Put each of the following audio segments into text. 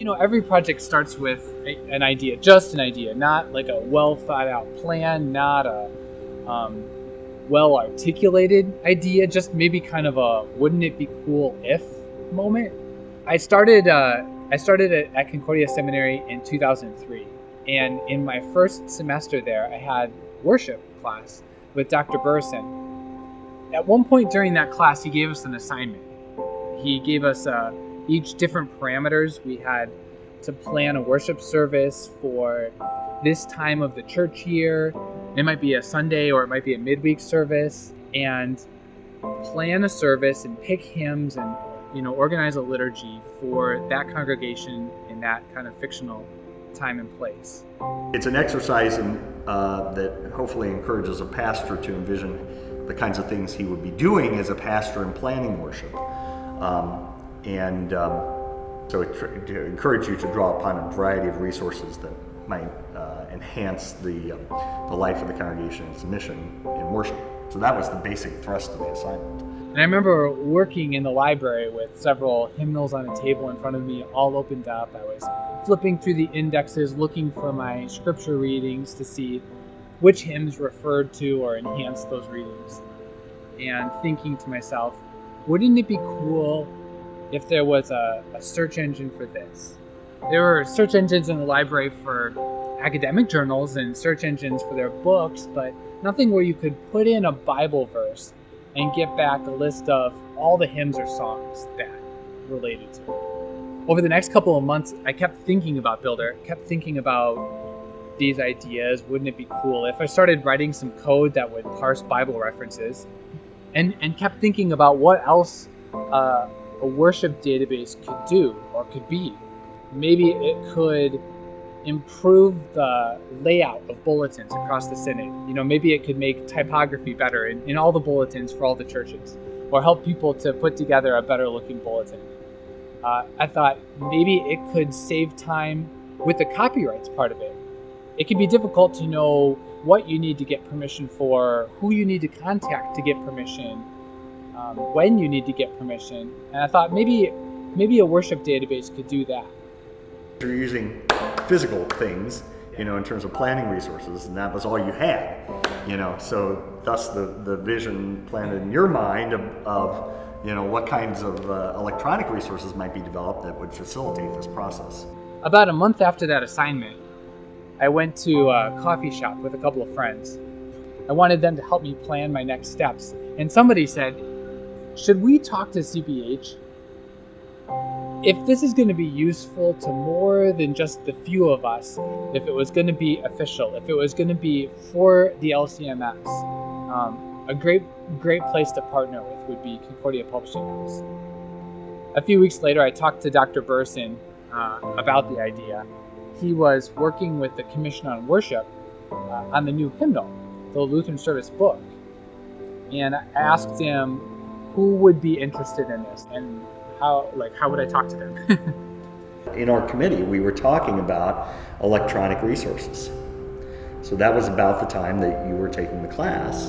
Every project starts with an idea, just an idea, not like a well thought out plan, not a well articulated idea, just maybe kind of a wouldn't it be cool if moment. I started at Concordia Seminary in 2003, and in my first semester there, I had worship class with Dr. Burson. At one point during that class, he gave us an assignment. He gave us each different parameters. We had to plan a worship service for this time of the church year. It might be a Sunday or it might be a midweek service, and plan a service and pick hymns and organize a liturgy for that congregation in that kind of fictional time and place. It's an exercise that hopefully encourages a pastor to envision the kinds of things he would be doing as a pastor in planning worship. So to encourage you to draw upon a variety of resources that might enhance the life of the congregation and its mission in worship. So that was the basic thrust of the assignment. And I remember working in the library with several hymnals on a table in front of me, all opened up. I was flipping through the indexes, looking for my scripture readings to see which hymns referred to or enhanced those readings. And thinking to myself, wouldn't it be cool if there was a search engine for this? There were search engines in the library for academic journals and search engines for their books, but nothing where you could put in a Bible verse and get back a list of all the hymns or songs that related to it. Over the next couple of months, I kept thinking about Builder, kept thinking about these ideas. Wouldn't it be cool if I started writing some code that would parse Bible references, and kept thinking about what else a worship database could do or could be. Maybe it could improve the layout of bulletins across the synod. Maybe it could make typography better in all the bulletins for all the churches, or help people to put together a better looking bulletin. I thought maybe it could save time with the copyrights part of it. It can be difficult to know what you need to get permission for, who you need to contact to get permission, when you need to get permission. And I thought maybe a worship database could do that. You're using physical things, in terms of planning resources, and that was all you had, so thus the vision planted in your mind of what kinds of electronic resources might be developed that would facilitate this process. About a month after that assignment, I went to a coffee shop with a couple of friends. I wanted them to help me plan my next steps, and somebody said, should we talk to CPH? If this is going to be useful to more than just the few of us, if it was going to be official, if it was going to be for the LCMS, a great place to partner with would be Concordia Publishing House. A few weeks later, I talked to Dr. Burson about the idea. He was working with the Commission on Worship on the new hymnal, the Lutheran Service book. And I asked him who would be interested in this and how would I talk to them? In our committee, we were talking about electronic resources. So that was about the time that you were taking the class.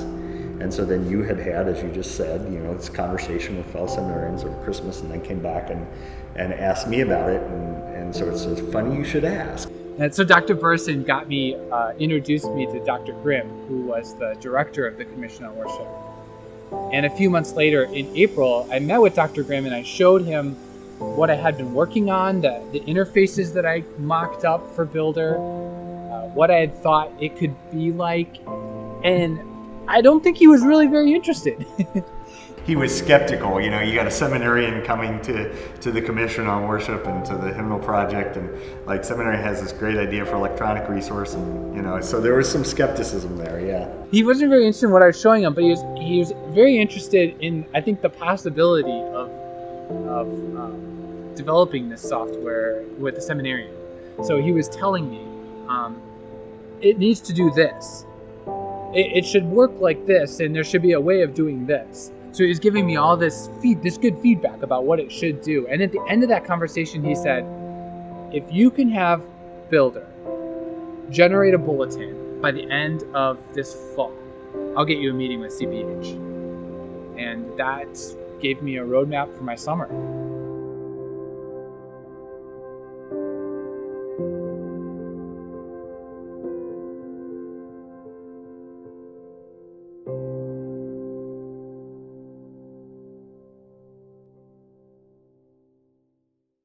And so then you had, as you just said, this conversation with fellow seminarians over Christmas, and then came back and asked me about it. And so it's funny you should ask. And so Dr. Burson introduced me to Dr. Grimm, who was the director of the Commission on Worship. And a few months later, in April, I met with Dr. Grimm and I showed him what I had been working on, the interfaces that I mocked up for Builder, what I had thought it could be like. And I don't think he was really very interested. He was skeptical. You got a seminarian coming to the Commission on Worship and to the Hymnal Project, and seminary has this great idea for electronic resource, and so there was some skepticism there. Yeah. He wasn't very interested in what I was showing him, but he was very interested in, I think, the possibility of developing this software with the seminarian. So he was telling me, it needs to do this. It should work like this, and there should be a way of doing this. So he was giving me all this good feedback about what it should do. And at the end of that conversation, he said, if you can have Builder generate a bulletin by the end of this fall, I'll get you a meeting with CPH. And that gave me a roadmap for my summer.